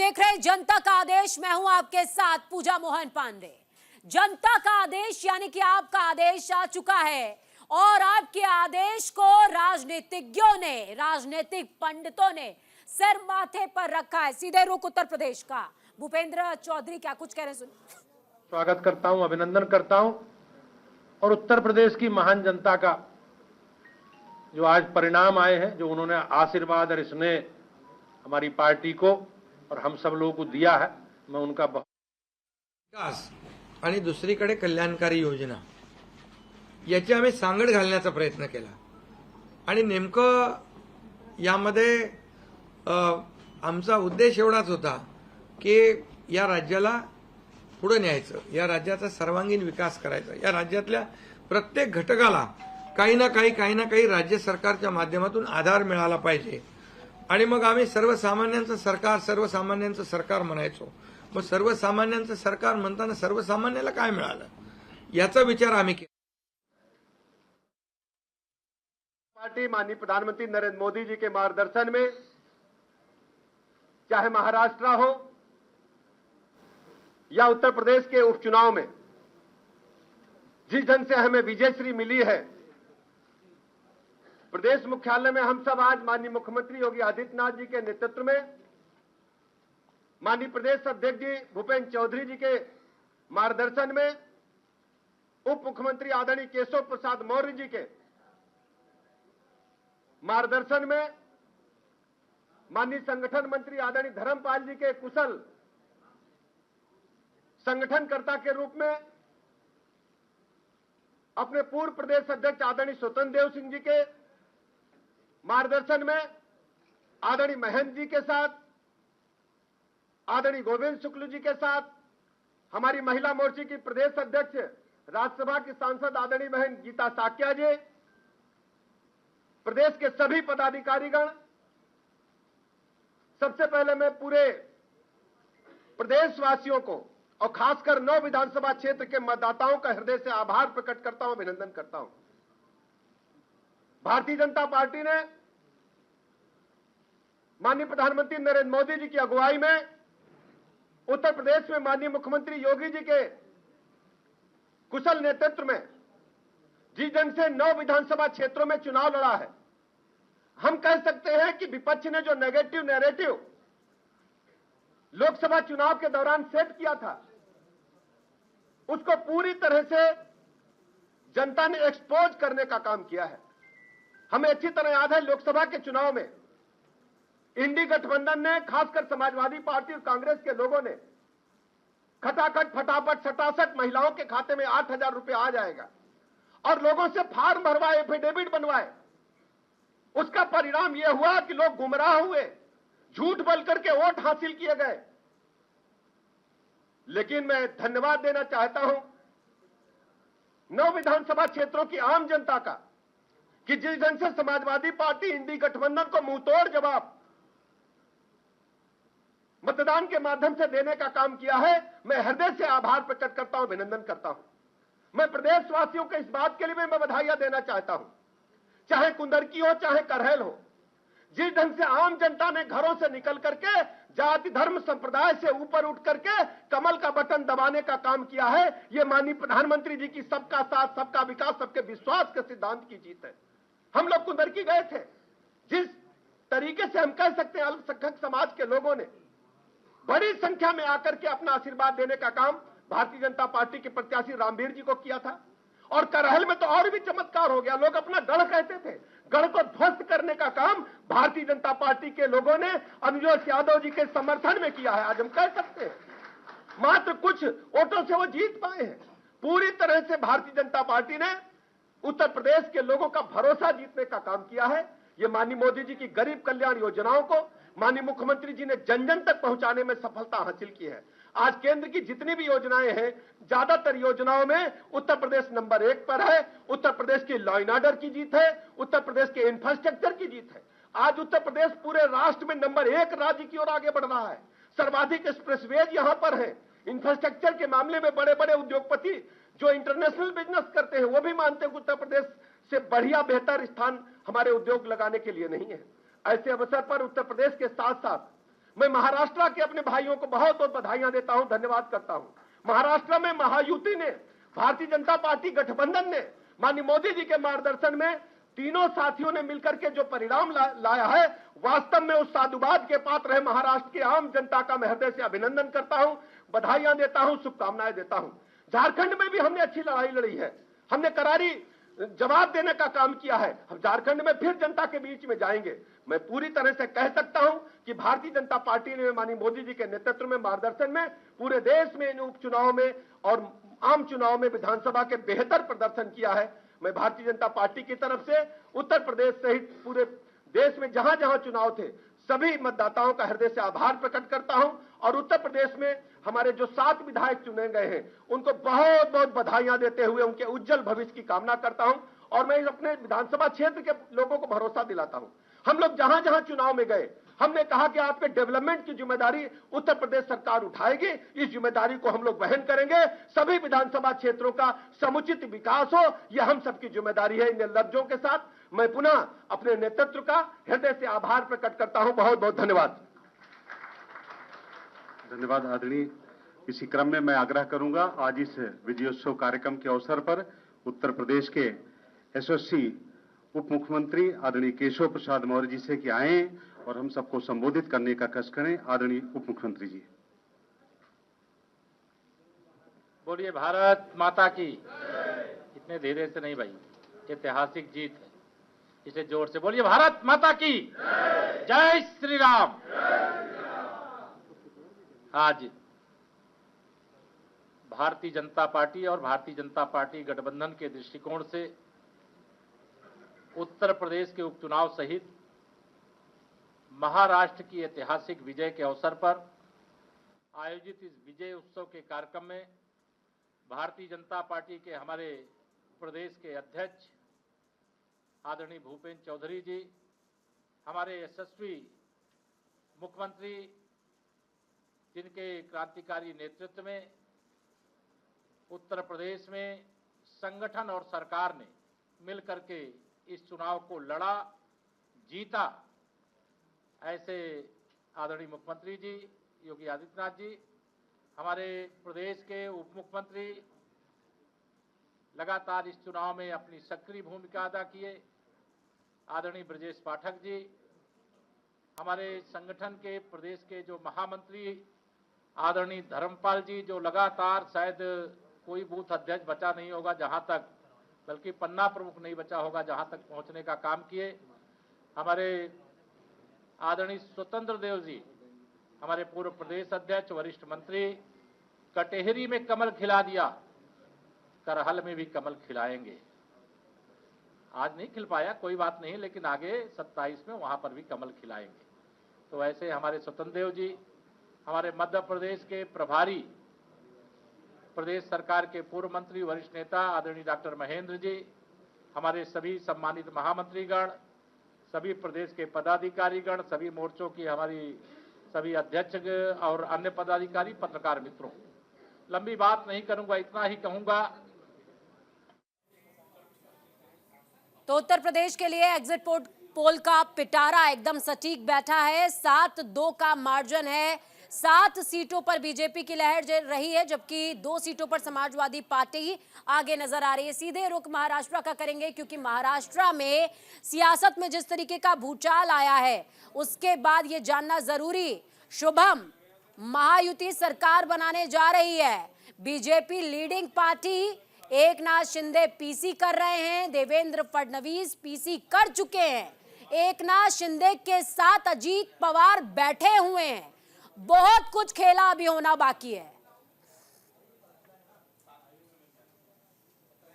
देख रहे जनता का आदेश। मैं हूं आपके साथ पूजा मोहन पांडे। जनता का आदेश यानी कि आपका आदेश आ चुका है और आपके आदेश को राजनीतिज्ञों ने, राजनीतिक पंडितों ने सिर माथे पर रखा है। सीधे रुख उत्तर प्रदेश का। भूपेंद्र चौधरी क्या कुछ कह रहे हैं, सुनिए। स्वागत करता हूं, अभिनंदन करता हूं और उत्तर प्रदेश की महान जनता का जो आज परिणाम आए हैं, जो उन्होंने आशीर्वाद और स्नेह हमारी पार्टी को और हम सब लोगों को दिया है, मैं उनका विकास आणि दुसरीकडे कल्याणकारी योजना याची आम्ही सांगड घालण्याचा प्रयत्न केला आणि नेमकं यामध्ये आमचा उद्देश एवढाच होता की या राज्याला पुढे न्यायचं, या राज्याचा सर्वांगीण विकास करायचा, या राज्यातल्या प्रत्येक घटकाला काही ना काही राज्य सरकारच्या माध्यमातून आधार मिळाला पाहिजे आणि मग आम्ही सर्वसामान्यांचं सरकार म्हणायचो। मग सर्वसामान्यांचं सरकार म्हणताना सर्वसामान्याला काय मिळालं याचा विचार आम्ही केला। पार्टी माननीय प्रधानमंत्री नरेंद्र मोदी जी के मार्गदर्शन में, चाहे महाराष्ट्र हो या उत्तर प्रदेश के उपचुनाव में, जिस ढंग से हमें विजयश्री मिली है, प्रदेश मुख्यालय में हम सब आज माननीय मुख्यमंत्री योगी आदित्यनाथ जी के नेतृत्व में, माननीय प्रदेश अध्यक्ष जी भूपेंद्र चौधरी जी के मार्गदर्शन में, उप मुख्यमंत्री आदरणीय केशव प्रसाद मौर्य जी के मार्गदर्शन में, माननीय संगठन मंत्री आदरणीय धर्मपाल जी के कुशल संगठनकर्ता के रूप में, अपने पूर्व प्रदेश अध्यक्ष आदरणीय स्वतंत्र देव सिंह जी के मार्गदर्शन में, आदरणीय महेंद्र जी के साथ, आदरणीय गोविंद शुक्ल जी के साथ, हमारी महिला मोर्चे की प्रदेश अध्यक्ष राज्यसभा की सांसद आदरणीय बहन गीता साक्या जी, प्रदेश के सभी पदाधिकारीगण, सबसे पहले मैं पूरे प्रदेशवासियों को और खासकर 9 विधानसभा क्षेत्र के मतदाताओं का हृदय से आभार प्रकट करता हूं, अभिनंदन करता हूं। भारतीय जनता पार्टी ने माननीय प्रधानमंत्री नरेंद्र मोदी जी की अगुवाई में उत्तर प्रदेश में माननीय मुख्यमंत्री योगी जी के कुशल नेतृत्व में जिस ढंग से 9 विधानसभा क्षेत्रों में चुनाव लड़ा है, हम कह सकते हैं कि विपक्ष ने जो नेगेटिव नैरेटिव लोकसभा चुनाव के दौरान सेट किया था, उसको पूरी तरह से जनता ने एक्सपोज करने का काम किया है। हमें अच्छी तरह याद है, लोकसभा के चुनाव में इंडी गठबंधन ने, खासकर समाजवादी पार्टी और कांग्रेस के लोगों ने खटाखट फटाफट 67 महिलाओं के खाते में 8,000 रुपए आ जाएगा और लोगों से फार्म भरवाए, एफिडेविट बनवाए। उसका परिणाम यह हुआ कि लोग गुमराह हुए, झूठ बोल करके वोट हासिल किए गए। लेकिन मैं धन्यवाद देना चाहता हूं 9 विधानसभा क्षेत्रों की आम जनता का कि जिस ढंग से समाजवादी पार्टी इंडी गठबंधन को मुंहतोड़ जवाब मतदान के माध्यम से देने का काम किया है। मैं हृदय से आभार प्रकट करता हूं, अभिनंदन करता हूं। मैं प्रदेशवासियों को इस बात के लिए मैं बधाइयां देना चाहता हूं, चाहे कुंदरकी हो चाहे करहल हो, जिस ढंग से आम जनता ने घरों से निकल करके जाति धर्म संप्रदाय से ऊपर उठ करके कमल का बटन दबाने का काम किया है, यह माननीय प्रधानमंत्री जी की सबका साथ सबका विकास सबके विश्वास के सिद्धांत की जीत है। हम लोग कुंदरकी गए थे, जिस तरीके से हम कह सकते हैं अल्पसंख्यक समाज के लोगों ने बड़ी संख्या में आकर के अपना आशीर्वाद देने का काम भारतीय जनता पार्टी के प्रत्याशी रामवीर जी को किया था। और करहल में तो और भी चमत्कार हो गया, लोग अपना गढ़ कहते थे, गढ़ को ध्वस्त करने का काम भारतीय जनता पार्टी के लोगों ने अनुजोत यादव जी के समर्थन में किया है। आज हम कह सकते हैं मात्र कुछ वोटों से वो जीत पाए हैं। पूरी तरह से भारतीय जनता पार्टी ने उत्तर प्रदेश के लोगों का भरोसा जीतने का काम किया है। ये माननीय मोदी जी की गरीब कल्याण योजनाओं को माननीय मुख्यमंत्री जी ने जन जन तक पहुंचाने में सफलता हासिल की है। आज केंद्र की जितनी भी योजनाएं हैं, ज्यादातर योजनाओं में उत्तर प्रदेश नंबर 1 पर है। उत्तर प्रदेश की लॉ एंड ऑर्डर की जीत है, उत्तर प्रदेश के इंफ्रास्ट्रक्चर की जीत है। आज उत्तर प्रदेश पूरे राष्ट्र में नंबर 1 राज्य की ओर आगे बढ़ रहा है। सर्वाधिक एक्सप्रेसवेज यहां पर है। इंफ्रास्ट्रक्चर के मामले में बड़े बड़े उद्योगपति जो इंटरनेशनल बिजनेस करते हैं, वो भी मानते हैं कि उत्तर प्रदेश से बढ़िया बेहतर स्थान हमारे उद्योग लगाने के लिए नहीं है। ऐसे अवसर पर उत्तर प्रदेश के साथ साथ मैं महाराष्ट्र के अपने भाइयों को बहुत बहुत बधाइयां देता हूं, धन्यवाद करता हूं। महाराष्ट्र में महायुति ने, भारतीय जनता पार्टी गठबंधन ने, माननीय मोदी जी के मार्गदर्शन में तीनों साथियों ने मिलकर के जो परिणाम लाया है, वास्तव में उस साधुवाद के पात्र है महाराष्ट्र की आम जनता का मैं हृदय से अभिनंदन करता हूं, बधाइयां देता हूं, शुभकामनाएं देता हूं। झारखंड में भी हमने अच्छी लड़ाई लड़ी है, हमने करारी जवाब देने का काम किया है। हम झारखंड में फिर जनता के बीच में जाएंगे। मैं पूरी तरह से कह सकता हूं कि भारतीय जनता पार्टी ने माननीय मोदी जी के नेतृत्व में, मार्गदर्शन में पूरे देश में इन उपचुनाव में और आम चुनाव में विधानसभा के बेहतर प्रदर्शन किया है। मैं भारतीय जनता पार्टी की तरफ से उत्तर प्रदेश सहित पूरे देश में जहां जहां चुनाव थे सभी मतदाताओं का हृदय से आभार प्रकट करता हूं और उत्तर प्रदेश में हमारे जो 7 विधायक चुने गए हैं उनको बहुत बहुत बधाइयां देते हुए उनके उज्जवल भविष्य की कामना करता हूं। और मैं अपने विधानसभा क्षेत्र के लोगों को भरोसा दिलाता हूं, हम लोग जहां जहां चुनाव में गए हमने कहा कि आपके डेवलपमेंट की जिम्मेदारी उत्तर प्रदेश सरकार उठाएगी, इस जिम्मेदारी को हम लोग वहन करेंगे। सभी विधानसभा क्षेत्रों का समुचित विकास हो, यह हम सबकी जिम्मेदारी है। इन लफ्जों के साथ मैं पुनः अपने नेतृत्व का हृदय से आभार प्रकट करता हूं। बहुत बहुत धन्यवाद। धन्यवाद आदरणीय। इसी क्रम में मैं आग्रह करूंगा, आज इस विजयोत्सव कार्यक्रम के अवसर पर उत्तर प्रदेश के यशस्वी उप मुख्यमंत्री आदरणीय केशव प्रसाद मौर्य जी से कि आए और हम सबको संबोधित करने का कष्ट करें। आदरणीय उप मुख्यमंत्री जी। बोलिए भारत माता की। इतने धीरे से नहीं भाई, ऐतिहासिक जीत है, इसे जोर से बोलिए भारत माता की जय श्री राम। आज भारतीय जनता पार्टी और भारतीय जनता पार्टी गठबंधन के दृष्टिकोण से उत्तर प्रदेश के उपचुनाव सहित महाराष्ट्र की ऐतिहासिक विजय के अवसर पर आयोजित इस विजय उत्सव के कार्यक्रम में भारतीय जनता पार्टी के हमारे प्रदेश के अध्यक्ष आदरणीय भूपेंद्र चौधरी जी, हमारे यशस्वी मुख्यमंत्री जिनके क्रांतिकारी नेतृत्व में उत्तर प्रदेश में संगठन और सरकार ने मिलकर के इस चुनाव को लड़ा, जीता, ऐसे आदरणीय मुख्यमंत्री जी योगी आदित्यनाथ जी, हमारे प्रदेश के उप मुख्यमंत्री लगातार इस चुनाव में अपनी सक्रिय भूमिका अदा किए, आदरणीय ब्रजेश पाठक जी, हमारे संगठन के प्रदेश के जो महामंत्री आदरणीय धर्मपाल जी, जो लगातार शायद कोई बूथ अध्यक्ष बचा नहीं होगा जहां तक, बल्कि पन्ना प्रमुख नहीं बचा होगा जहां तक पहुंचने का काम किए, हमारे आदरणीय स्वतंत्र देव जी, हमारे पूर्व प्रदेश अध्यक्ष वरिष्ठ मंत्री, कटेहरी में कमल खिला दिया, करहल में भी कमल खिलाएंगे। आज नहीं खिल पाया, कोई बात नहीं, लेकिन आगे 27 में वहां पर भी कमल खिलाएंगे। तो ऐसे हमारे स्वतंत्र देव जी, हमारे मध्य प्रदेश के प्रभारी प्रदेश सरकार के पूर्व मंत्री वरिष्ठ नेता आदरणीय डॉक्टर महेंद्र जी, हमारे सभी सम्मानित महामंत्रीगण, सभी प्रदेश के पदाधिकारीगण, सभी मोर्चों की हमारी सभी अध्यक्ष और अन्य पदाधिकारी, पत्रकार मित्रों, लंबी बात नहीं करूंगा, इतना ही कहूंगा। तो उत्तर प्रदेश के लिए एग्जिट पोल का पिटारा एकदम सटीक बैठा है। 7-2 का मार्जिन है। 7 सीटों पर बीजेपी की लहर रही है, जबकि 2 सीटों पर समाजवादी पार्टी आगे नजर आ रही है। सीधे रुख महाराष्ट्र का करेंगे, क्योंकि महाराष्ट्र में सियासत में जिस तरीके का भूचाल आया है उसके बाद ये जानना जरूरी, शुभम, महायुति सरकार बनाने जा रही है। BJP leading party Eknath Shinde PC कर रहे हैं, देवेंद्र फडणवीस पीसी कर चुके हैं, एकनाथ शिंदे के साथ अजीत पवार बैठे हुए हैं। बहुत कुछ खेला अभी होना बाकी है।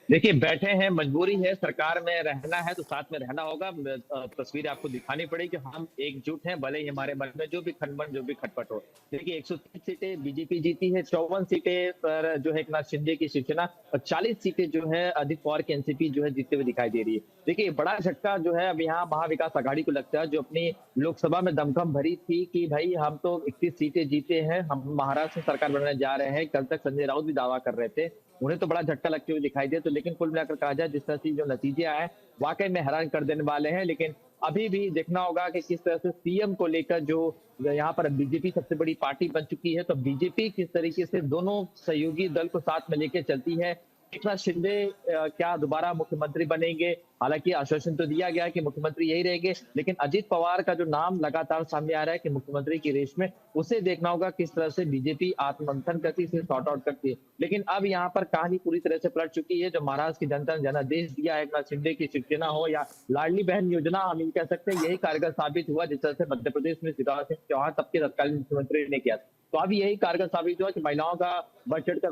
देखिए, बैठे हैं, मजबूरी है, सरकार में रहना है तो साथ में रहना होगा। तस्वीर आपको दिखानी पड़ेगी। हम एकजुट हैं, भले ही हमारे मन में जो भी खटपट, जो भी खटपट हो। देखिए, 130 सीटें बीजेपी जीती है, 54 सीटें पर जो है एकनाथ शिंदे की शिवसेना, और 40 सीटें जो है अजित पवार की एनसीपी जो है जीतते हुए दिखाई दे रही है। देखिए, बड़ा झटका जो है अब यहाँ महाविकास आघाड़ी को लगता है, जो अपनी लोकसभा में दमखम भरी थी कि भाई हम तो 31 सीटें जीते हैं, हम महाराष्ट्र में सरकार बनाने जा रहे हैं। कल तक संजय राउत भी दावा कर रहे थे, उन्हें तो बड़ा झटका लगते हुए दिखाई दे। तो लेकिन कुल मिलाकर कहा जाए, जिस तरह से जो नतीजे आए वाकई में हैरान कर देने वाले हैं। लेकिन अभी भी देखना होगा कि किस तरह से सीएम को लेकर जो यहाँ पर बीजेपी सबसे बड़ी पार्टी बन चुकी है, तो बीजेपी किस तरीके से दोनों सहयोगी दल को साथ में लेकर चलती है। एकनाथ शिंदे क्या दोबारा मुख्यमंत्री बनेंगे? हालांकि आश्वासन तो दिया गया है कि मुख्यमंत्री यही रहेंगे, लेकिन अजित पवार का जो नाम लगातार सामने आ रहा है कि मुख्यमंत्री की रेस में, उसे देखना होगा किस तरह से बीजेपी आत्ममंथन करती है, इसे सॉर्ट आउट करती है। लेकिन अब यहाँ पर कहानी पूरी तरह से पलट चुकी है। जो महाराष्ट्र की जनता ने जनादेश दिया है, एकनाथ शिंदे की शिवसेना हो या लाडली बहन योजना, हम ये कह सकते हैं यही कारगर साबित हुआ जिस तरह से मध्य प्रदेश में शिवराज सिंह चौहान तब के तत्कालीन मुख्यमंत्री ने किया। तो अब यही कारगर साबित हुआ कि महिलाओं का बढ़ चढ़ कर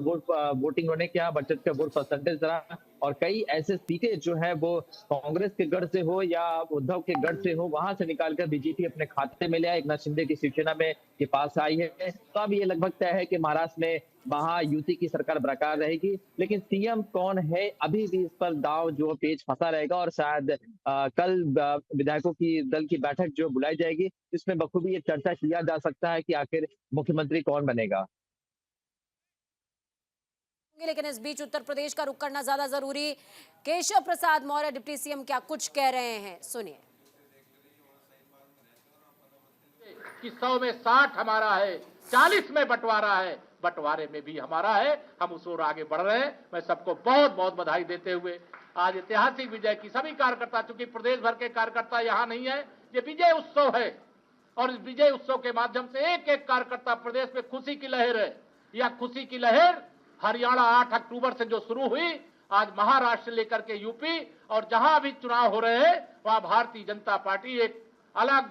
वोटिंग होने क्या, बढ़ चढ़ कर वोट परसेंटेज रहा, और कई ऐसे सीटें जो है वो कांग्रेस के गढ़ से हो या उद्धव के गढ़ से हो, वहां से निकालकर बीजेपी अपने खाते में ले आए, एकनाथ शिंदे की शिवसेना में के पास आई है। तो अब ये लगभग तय है कि महाराष्ट्र में वहां यूती की सरकार बरकरार रहेगी, लेकिन सीएम कौन है अभी भी इस पर दाव जो पेच फंसा रहेगा। और शायद कल विधायकों की दल की बैठक जो बुलाई जाएगी, इसमें बखूबी ये चर्चा किया जा सकता है कि आखिर मुख्यमंत्री कौन बनेगा। लेकिन इस बीच उत्तर प्रदेश का रुख करना ज्यादा जरूरी। केशव प्रसाद मौर्य डिप्टी सीएम क्या कुछ कह रहे हैं, सुनिए। कि 100 में 60 हमारा है, 40 में बंटवारा है, बंटवारे में भी हमारा है, हम उस ओर आगे बढ़ रहे हैं। मैं सबको बहुत बहुत बधाई देते हुए आज ऐतिहासिक विजय की सभी कार्यकर्ता, चूंकि प्रदेश भर के कार्यकर्ता यहाँ नहीं है, ये विजय उत्सव है और इस विजय उत्सव के माध्यम से एक एक कार्यकर्ता प्रदेश में खुशी की लहर है। यह खुशी की लहर हरियाणा 8 अक्टूबर से जो शुरू हुई, आज महाराष्ट्र लेकर के यूपी और जहां भी चुनाव हो रहे हैं वहां भारतीय जनता पार्टी एक अलग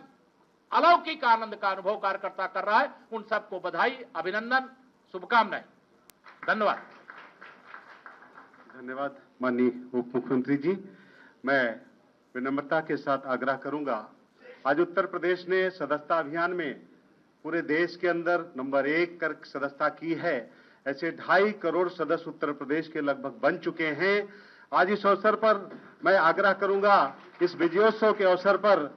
अलौकिक आनंद का अनुभव कार्यकर्ता कर रहा है। उन सबको बधाई, अभिनंदन, शुभकामनाएं। धन्यवाद। धन्यवाद माननीय उप मुख्यमंत्री जी। मैं विनम्रता के साथ आग्रह करूंगा, आज उत्तर प्रदेश ने सदस्यता अभियान में पूरे देश के अंदर नंबर 1 कर सदस्यता की है। ऐसे 2.5 करोड़ सदस्य उत्तर प्रदेश के लगभग बन चुके हैं। आज इस अवसर पर मैं आग्रह करूंगा, इस विजयोत्सव के अवसर पर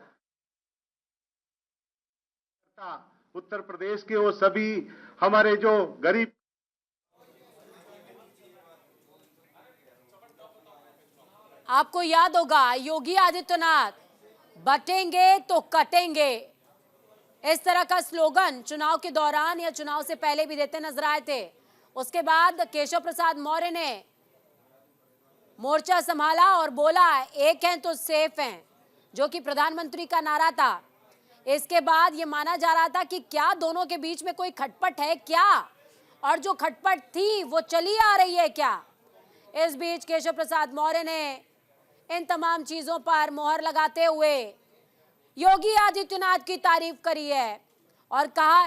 उत्तर प्रदेश के वो सभी हमारे जो गरीब आपको याद होगा योगी आदित्यनाथ बटेंगे तो कटेंगे, इस तरह का स्लोगन चुनाव के दौरान या चुनाव से पहले भी देते नजर आए थे। उसके बाद केशव प्रसाद मौर्य ने मोर्चा संभाला और बोला एक हैं तो सेफ हैं, जो कि प्रधानमंत्री का नारा था। इसके बाद ये माना जा रहा था कि क्या दोनों के बीच में कोई खटपट है क्या, और जो खटपट थी वो चली आ रही है क्या। इस बीच केशव प्रसाद मौर्य ने इन तमाम चीजों पर मोहर लगाते हुए योगी आदित्यनाथ की तारीफ करी है और कहा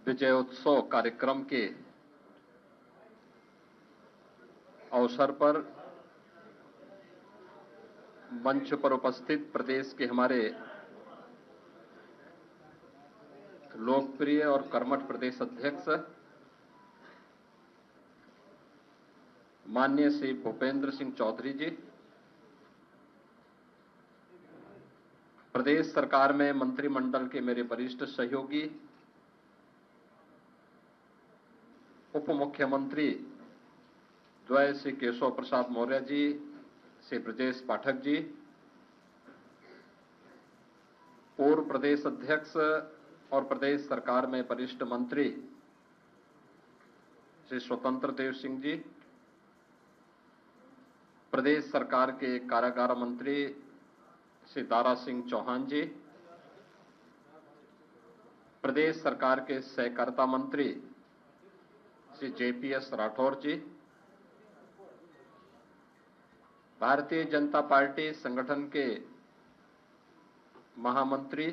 विजयोत्सव कार्यक्रम के अवसर पर मंच पर उपस्थित प्रदेश के हमारे लोकप्रिय और कर्मठ प्रदेश अध्यक्ष माननीय श्री भूपेंद्र सिंह चौधरी जी, प्रदेश सरकार में मंत्रिमंडल के मेरे वरिष्ठ सहयोगी, उप मुख्यमंत्री द्वय श्री केशव प्रसाद मौर्य जी, श्री ब्रजेश पाठक जी, पूर्व प्रदेश अध्यक्ष और प्रदेश सरकार में वरिष्ठ मंत्री श्री स्वतंत्र देव सिंह जी, प्रदेश सरकार के कारागार मंत्री श्री दारा सिंह चौहान जी, प्रदेश सरकार के सहकारिता मंत्री श्री जेपीएस राठौर जी, भारतीय जनता पार्टी संगठन के महामंत्री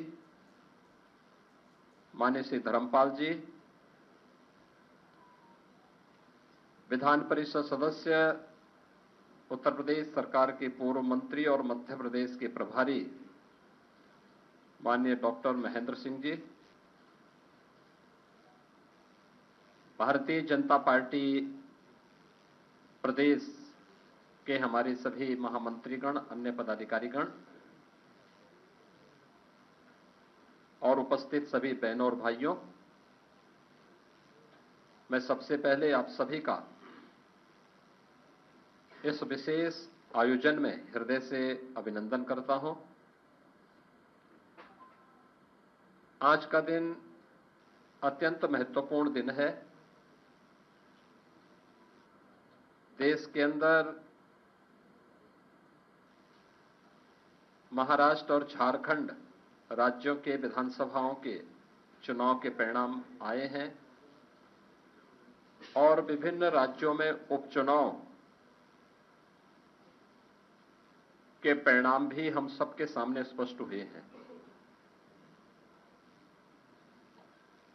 माननीय श्री धर्मपाल जी, विधान परिषद सदस्य उत्तर प्रदेश सरकार के पूर्व मंत्री और मध्य प्रदेश के प्रभारी माननीय डॉक्टर महेंद्र सिंह जी, भारतीय जनता पार्टी प्रदेश के हमारे सभी महामंत्रीगण, अन्य पदाधिकारीगण और उपस्थित सभी बहनों और भाइयों, मैं सबसे पहले आप सभी का इस विशेष आयोजन में हृदय से अभिनंदन करता हूं। आज का दिन अत्यंत महत्वपूर्ण दिन है। देश के अंदर महाराष्ट्र और झारखंड राज्यों के विधानसभाओं के चुनाव के परिणाम आए हैं और विभिन्न राज्यों में उपचुनाव के परिणाम भी हम सबके सामने स्पष्ट हुए हैं।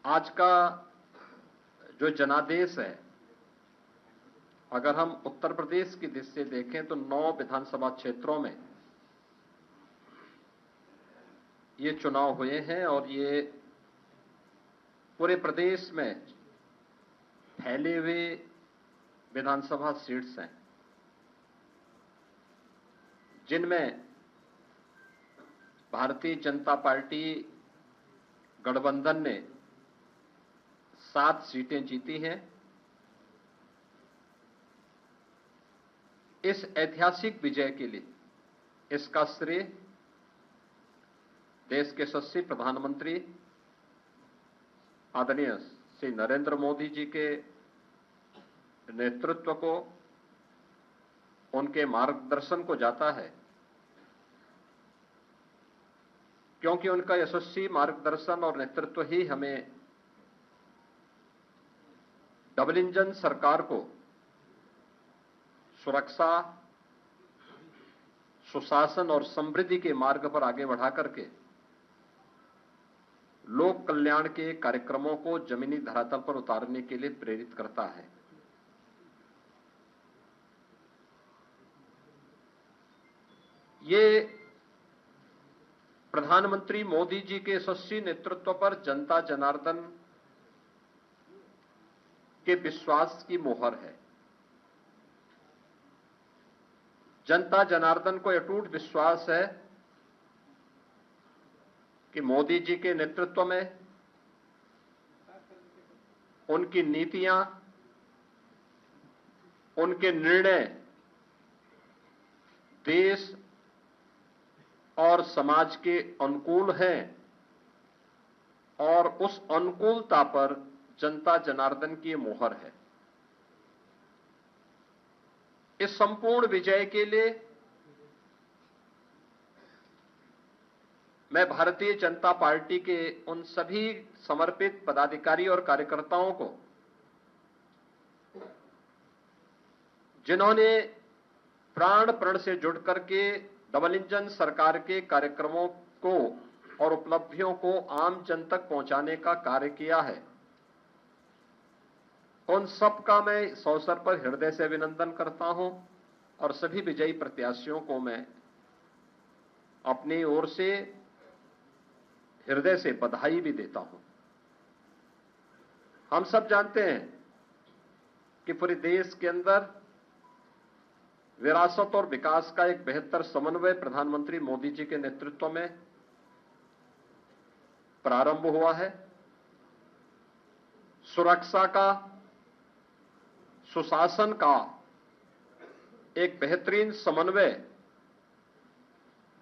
आज का जो जनादेश है, अगर हम उत्तर प्रदेश की दृष्टि से देखें तो 9 विधानसभा क्षेत्रों में ये चुनाव हुए हैं और ये पूरे प्रदेश में फैले हुए विधानसभा सीट्स हैं, जिनमें भारतीय जनता पार्टी गठबंधन ने 7 सीटें जीती हैं। इस ऐतिहासिक विजय के लिए इसका श्रेय देश के यशस्वी प्रधानमंत्री आदरणीय श्री नरेंद्र मोदी जी के नेतृत्व को, उनके मार्गदर्शन को जाता है, क्योंकि उनका यशस्वी मार्गदर्शन और नेतृत्व ही हमें डबल इंजन सरकार को सुरक्षा, सुशासन और समृद्धि के मार्ग पर आगे बढ़ा करके लोक कल्याण के कार्यक्रमों को जमीनी धरातल पर उतारने के लिए प्रेरित करता है। ये प्रधानमंत्री मोदी जी के यशस्वी नेतृत्व पर जनता जनार्दन के विश्वास की मोहर है। जनता जनार्दन को अटूट विश्वास है कि मोदी जी के नेतृत्व में उनकी नीतियां, उनके निर्णय देश और समाज के अनुकूल हैं और उस अनुकूलता पर जनता जनार्दन की मोहर है। इस संपूर्ण विजय के लिए मैं भारतीय जनता पार्टी के उन सभी समर्पित पदाधिकारी और कार्यकर्ताओं को, जिन्होंने प्राण प्रण से जुड़ करके डबल इंजन सरकार के कार्यक्रमों को और उपलब्धियों को आम जन तक पहुंचाने का कार्य किया है, उन सब का मैं इस अवसर पर हृदय से अभिनंदन करता हूं और सभी विजयी प्रत्याशियों को मैं अपनी ओर से हृदय से बधाई भी देता हूं। हम सब जानते हैं कि पूरे देश के अंदर विरासत और विकास का एक बेहतर समन्वय प्रधानमंत्री मोदी जी के नेतृत्व में प्रारंभ हुआ है। सुरक्षा का, सुशासन का एक बेहतरीन समन्वय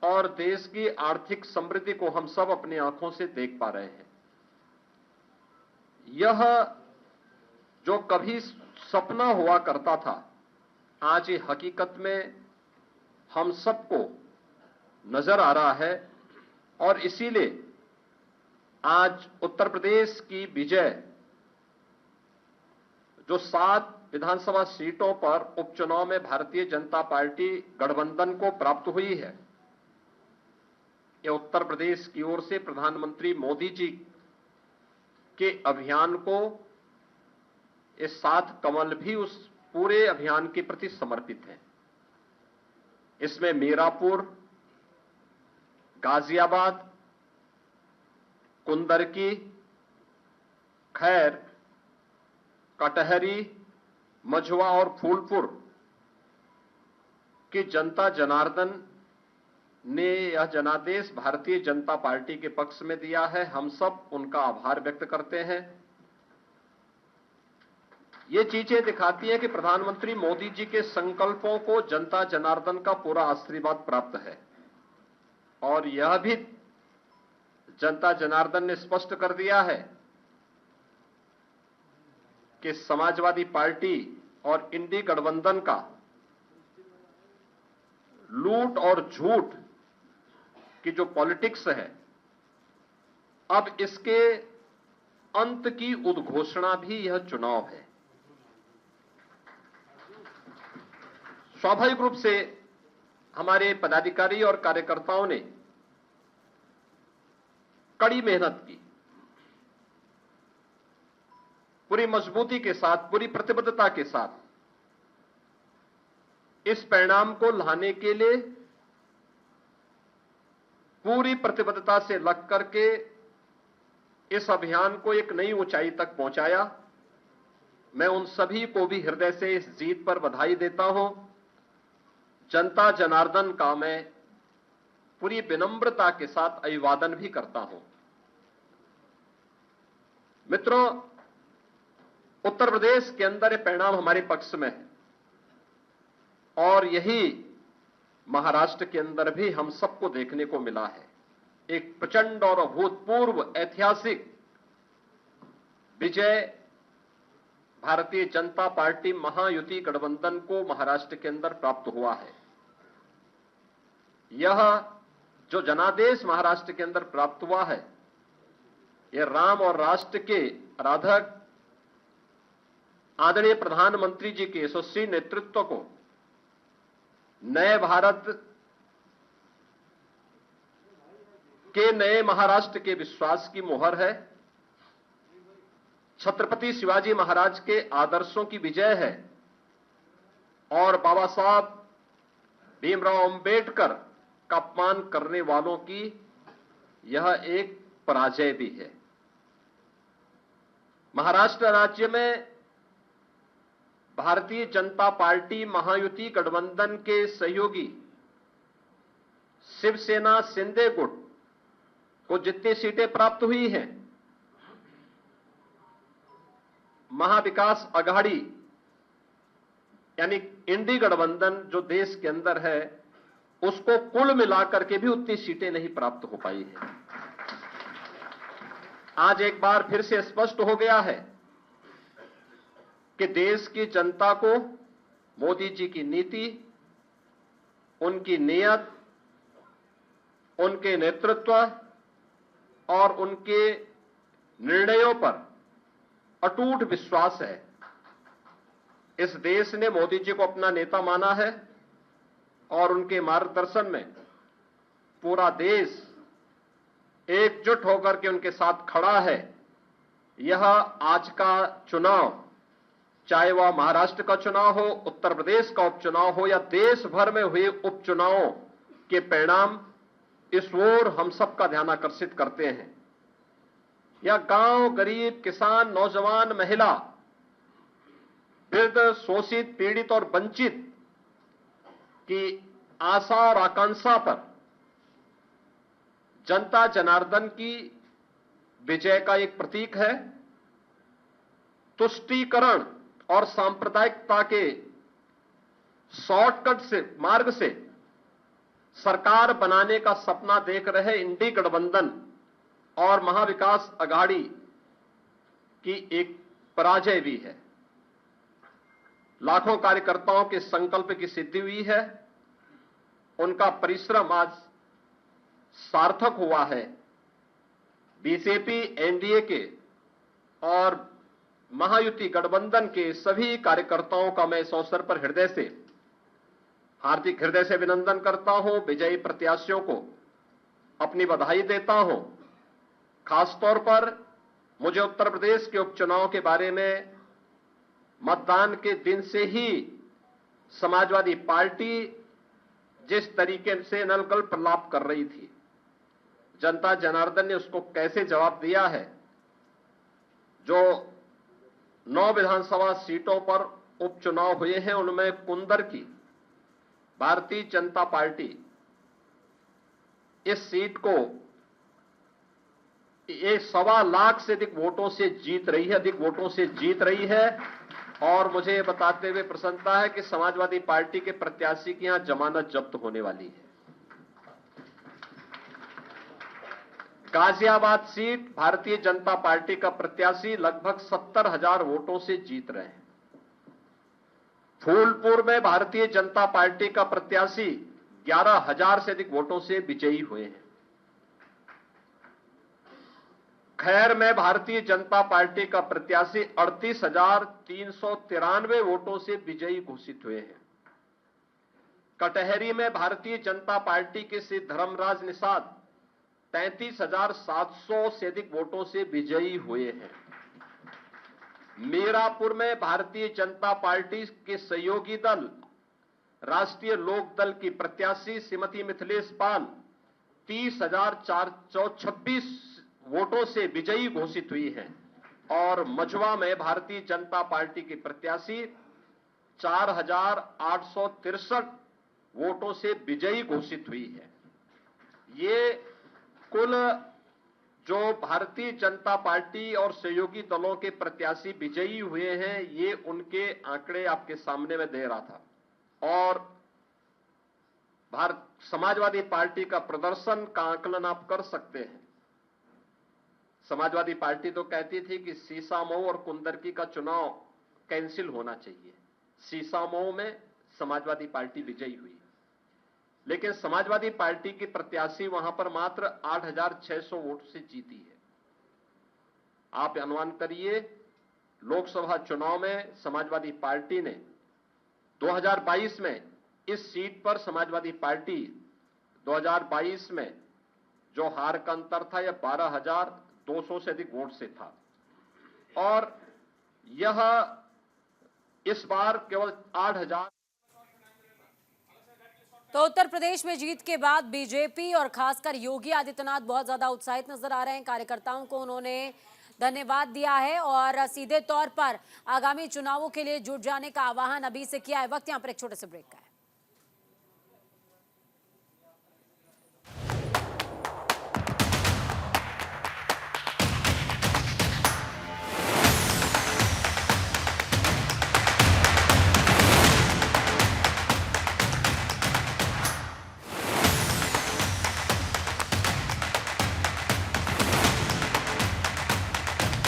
और देश की आर्थिक समृद्धि को हम सब अपनी आंखों से देख पा रहे हैं। यह जो कभी सपना हुआ करता था, आज ये हकीकत में हम सबको नजर आ रहा है और इसीलिए आज उत्तर प्रदेश की विजय जो 7 विधानसभा सीटों पर उपचुनाव में भारतीय जनता पार्टी गठबंधन को प्राप्त हुई है, यह उत्तर प्रदेश की ओर से प्रधानमंत्री मोदी जी के अभियान को, ये 7 कमल भी उस पूरे अभियान के प्रति समर्पित हैं। इसमें मीरापुर, गाजियाबाद, कुंदरकी, खैर, कटहरी, मझवा और फूलपुर की जनता जनार्दन ने यह जनादेश भारतीय जनता पार्टी के पक्ष में दिया है। हम सब उनका आभार व्यक्त करते हैं। ये चीजें दिखाती हैं कि प्रधानमंत्री मोदी जी के संकल्पों को जनता जनार्दन का पूरा आशीर्वाद प्राप्त है और यह भी जनता जनार्दन ने स्पष्ट कर दिया है कि समाजवादी पार्टी और इंडी गठबंधन का लूट और झूठ की जो पॉलिटिक्स है, अब इसके अंत की उद्घोषणा भी यह चुनाव है। स्वाभाविक रूप से हमारे पदाधिकारी और कार्यकर्ताओं ने कड़ी मेहनत की, पूरी मजबूती के साथ, पूरी प्रतिबद्धता के साथ इस परिणाम को लाने के लिए पूरी प्रतिबद्धता से लग करके इस अभियान को एक नई ऊंचाई तक पहुंचाया। मैं उन सभी को भी हृदय से इस जीत पर बधाई देता हूं। जनता जनार्दन का मैं पूरी विनम्रता के साथ अभिवादन भी करता हूं। मित्रों, उत्तर प्रदेश के अंदर ये परिणाम हमारे पक्ष में है और यही महाराष्ट्र के अंदर भी हम सबको देखने को मिला है। एक प्रचंड और अभूतपूर्व ऐतिहासिक विजय भारतीय जनता पार्टी महायुति गठबंधन को महाराष्ट्र के अंदर प्राप्त हुआ है। यह जो जनादेश महाराष्ट्र के अंदर प्राप्त हुआ है, यह राम और राष्ट्र के आराधक आदरणीय प्रधानमंत्री जी के यशस्वी नेतृत्व को नए भारत के नए महाराष्ट्र के विश्वास की मोहर है। छत्रपति शिवाजी महाराज के आदर्शों की विजय है और बाबा साहब भीमराव अंबेडकर का अपमान करने वालों की यह एक पराजय भी है। महाराष्ट्र राज्य में भारतीय जनता पार्टी महायुति गठबंधन के सहयोगी शिवसेना शिंदे गुट को जितनी सीटें प्राप्त हुई हैं, महाविकास आघाड़ी यानी इंडी गठबंधन जो देश के अंदर है, उसको कुल मिलाकर के भी उतनी सीटें नहीं प्राप्त हो पाई है। आज एक बार फिर से स्पष्ट हो गया है कि देश की जनता को मोदी जी की नीति, उनकी नीयत, उनके नेतृत्व और उनके निर्णयों पर अटूट विश्वास है। इस देश ने मोदी जी को अपना नेता माना है और उनके मार्गदर्शन में पूरा देश एकजुट होकर के उनके साथ खड़ा है। यह आज का चुनाव, चाहे वह महाराष्ट्र का चुनाव हो, उत्तर प्रदेश का उपचुनाव हो या देश भर में हुए उपचुनावों के परिणाम, इस ओर हम सबका ध्यान आकर्षित करते हैं। यह गांव, गरीब, किसान, नौजवान, महिला, वृद्ध, शोषित, पीड़ित और वंचित की आशा और आकांक्षा पर जनता जनार्दन की विजय का एक प्रतीक है। तुष्टीकरण और सांप्रदायिकता के शॉर्टकट से मार्ग से सरकार बनाने का सपना देख रहे इंडी गठबंधन और महाविकास आघाड़ी की एक पराजय भी है। लाखों कार्यकर्ताओं के संकल्प की सिद्धि हुई है। उनका परिश्रम आज सार्थक हुआ है। बीजेपी, एनडीए के और महायुति गठबंधन के सभी कार्यकर्ताओं का मैं इस अवसर पर हार्दिक हृदय से अभिनंदन करता हूं। विजयी प्रत्याशियों को अपनी बधाई देता हूं। खासतौर पर मुझे उत्तर प्रदेश के उपचुनाव के बारे में मतदान के दिन से ही समाजवादी पार्टी जिस तरीके से नलगल प्रलाप कर रही थी, जनता जनार्दन ने उसको कैसे जवाब दिया है। जो 9 विधानसभा सीटों पर उपचुनाव हुए हैं, उनमें कुंदर की भारतीय जनता पार्टी इस सीट को 1.25 लाख से अधिक वोटों से जीत रही है और मुझे ये बताते हुए प्रसन्नता है कि समाजवादी पार्टी के प्रत्याशी की यहां जमानत जब्त होने वाली है। गाजियाबाद सीट भारतीय जनता पार्टी का प्रत्याशी लगभग 70,000 वोटों से जीत रहे हैं। फूलपुर में भारतीय जनता पार्टी का प्रत्याशी 11,000 से अधिक वोटों से विजयी हुए हैं। खैर में भारतीय जनता पार्टी का प्रत्याशी 38,393 वोटों से विजयी घोषित हुए हैं। कटहरी में भारतीय जनता पार्टी के श्री धर्मराज निषाद 33,700 से अधिक वोटों से विजयी हुए हैं। मीरापुर में भारतीय जनता पार्टी के सहयोगी दल राष्ट्रीय लोक दल की प्रत्याशी श्रीमती मिथिलेश पाल 30,426 वोटों से विजयी घोषित हुई हैं और मझवा में भारतीय जनता पार्टी की प्रत्याशी 4,863 वोटों से विजयी घोषित हुई है। ये कुल जो भारतीय जनता पार्टी और सहयोगी दलों के प्रत्याशी विजयी हुए हैं, ये उनके आंकड़े आपके सामने में दे रहा था। और समाजवादी पार्टी का प्रदर्शन का आकलन आप कर सकते हैं। समाजवादी पार्टी तो कहती थी कि सीसामऊ और कुंदरकी का चुनाव कैंसिल होना चाहिए। सीसामऊ में समाजवादी पार्टी विजयी हुई, लेकिन समाजवादी पार्टी की प्रत्याशी वहां पर मात्र 8,600 वोट से जीती है। आप अनुमान करिए, लोकसभा चुनाव में समाजवादी पार्टी ने 2022 में इस सीट पर समाजवादी पार्टी 2022 में जो हार का अंतर था यह 12,200 से अधिक वोट से था और यह इस बार केवल 8,000। तो उत्तर प्रदेश में जीत के बाद बीजेपी और खासकर योगी आदित्यनाथ बहुत ज्यादा उत्साहित नजर आ रहे हैं। कार्यकर्ताओं को उन्होंने धन्यवाद दिया है और सीधे तौर पर आगामी चुनावों के लिए जुट जाने का आह्वान अभी से किया है। वक्त यहाँ पर एक छोटे से ब्रेक का है।